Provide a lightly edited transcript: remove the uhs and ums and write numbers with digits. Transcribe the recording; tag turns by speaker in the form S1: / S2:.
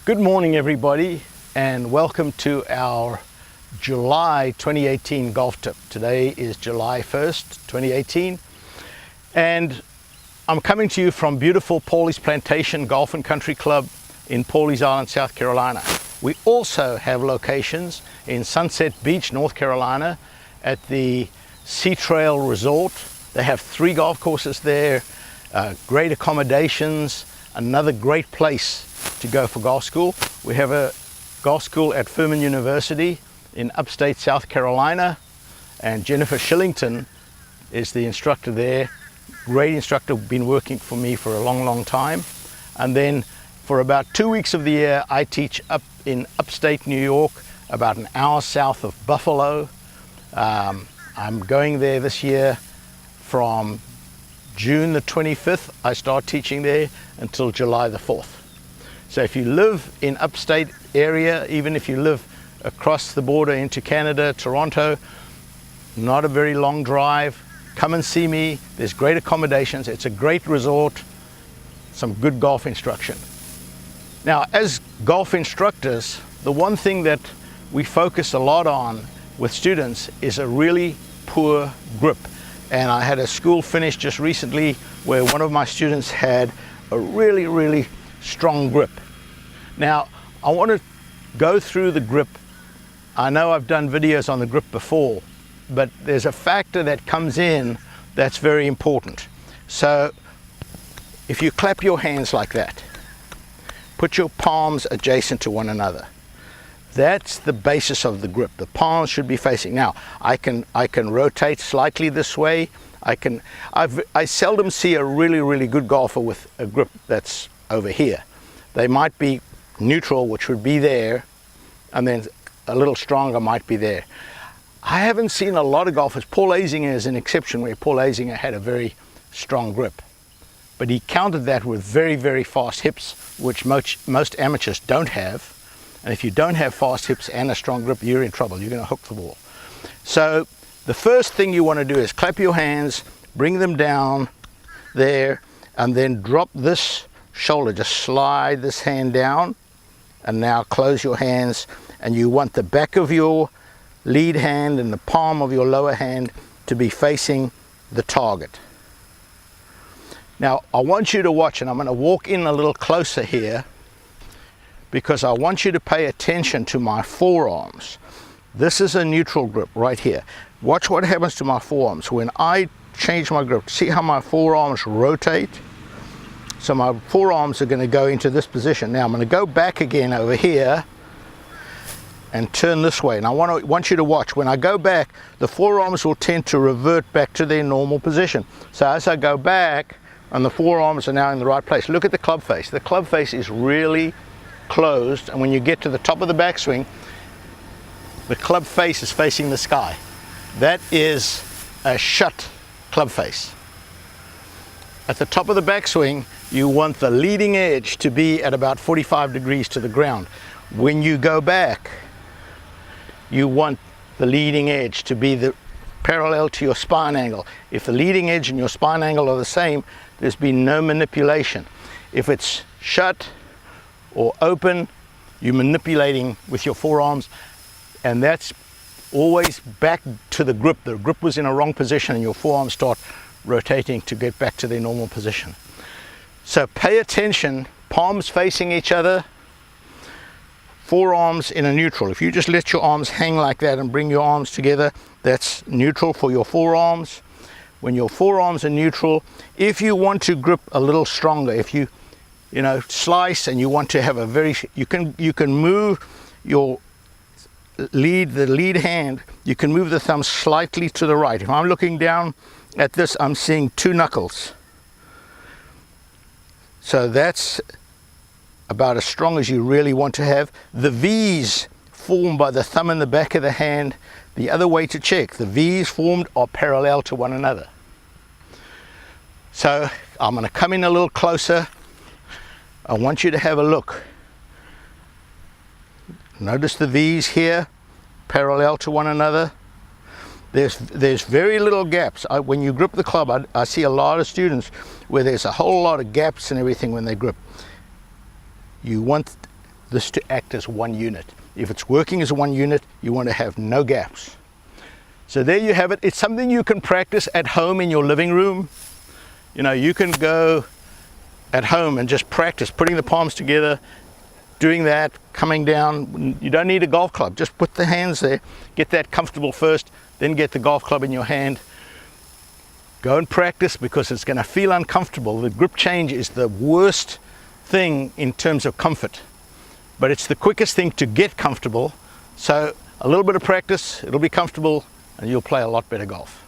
S1: Good morning, everybody, and welcome to our July 2018 golf tip. Today is July 1st, 2018, and I'm coming to you from beautiful Pawleys Plantation Golf and Country Club in Pawleys Island, South Carolina. We also have locations in Sunset Beach, North Carolina, at the Sea Trail Resort. They have 3 golf courses there, great accommodations, another great place to go for golf school. We have a golf school at Furman University in upstate South Carolina, and Jennifer Shillington is the instructor there. Great instructor, been working for me for a long time. And then for about 2 weeks of the year, I teach up in upstate New York, about an hour south of Buffalo. I'm going there this year from June the 25th. I start teaching there until July the 4th. So if you live in upstate area, even if you live across the border into Canada, Toronto, not a very long drive, come and see me. There's great accommodations. It's a great resort, some good golf instruction. Now, as golf instructors, the one thing that we focus a lot on with students is a really poor grip. And I had a school finish just recently where one of my students had a really strong grip. Now, I want to go through the grip. I know I've done videos on the grip before, but there's a factor that comes in that's very important. So if you clap your hands like that, put your palms adjacent to one another. That's the basis of the grip. The palms should be facing. Now, I can rotate slightly this way. I seldom see a really good golfer with a grip that's over here. They might be neutral, which would be there, and then a little stronger might be there. I haven't seen a lot of golfers. Paul Azinger is an exception, where Paul Azinger had a very strong grip, but he countered that with very fast hips, which most amateurs don't have. And if you don't have fast hips and a strong grip, you're in trouble. You're going to hook the ball. So the first thing you want to do is clap your hands, bring them down there, and then drop this shoulder. Just slide this hand down, and now close your hands. And you want the back of your lead hand and the palm of your lower hand to be facing the target. Now, I want you to watch, and I'm going to walk in a little closer here, because I want you to pay attention to my forearms. This is a neutral grip right here. Watch what happens to my forearms when I change my grip. See how my forearms rotate? So my forearms are going to go into this position. Now I'm going to go back again over here and turn this way. And I want you to watch. When I go back, the forearms will tend to revert back to their normal position. So as I go back, and the forearms are now in the right place. Look at the club face. The club face is really closed, and when you get to the top of the backswing, the club face is facing the sky. That is a shut club face. At the top of the backswing, you want the leading edge to be at about 45 degrees to the ground. When you go back, you want the leading edge to be parallel to your spine angle. If the leading edge and your spine angle are the same, there's been no manipulation. If it's shut or open, you're manipulating with your forearms, and that's always back to the grip. The grip was in a wrong position, and your forearms start rotating to get back to their normal position. So pay attention, palms facing each other, forearms in a neutral. If you just let your arms hang like that and bring your arms together, that's neutral for your forearms. When your forearms are neutral, if you want to grip a little stronger, if you slice and you want to have you can move your the lead hand, you can move the thumb slightly to the right. If I'm looking down at this, I'm seeing 2 knuckles. So that's about as strong as you really want to have. The V's formed by the thumb and the back of the hand. The other way to check, the V's formed are parallel to one another. So I'm going to come in a little closer. I want you to have a look. Notice the V's here, parallel to one another. There's very little gaps. When you grip the club, I see a lot of students where there's a whole lot of gaps and everything when they grip. You want this to act as one unit. If it's working as one unit, you want to have no gaps. So there you have it. It's something you can practice at home in your living room. You know, you can go at home and just practice putting the palms together, doing that, coming down. You don't need a golf club. Just put the hands there, get that comfortable first, then get the golf club in your hand. Go and practice, because it's going to feel uncomfortable. The grip change is the worst thing in terms of comfort, but it's the quickest thing to get comfortable. So a little bit of practice, it'll be comfortable, and you'll play a lot better golf.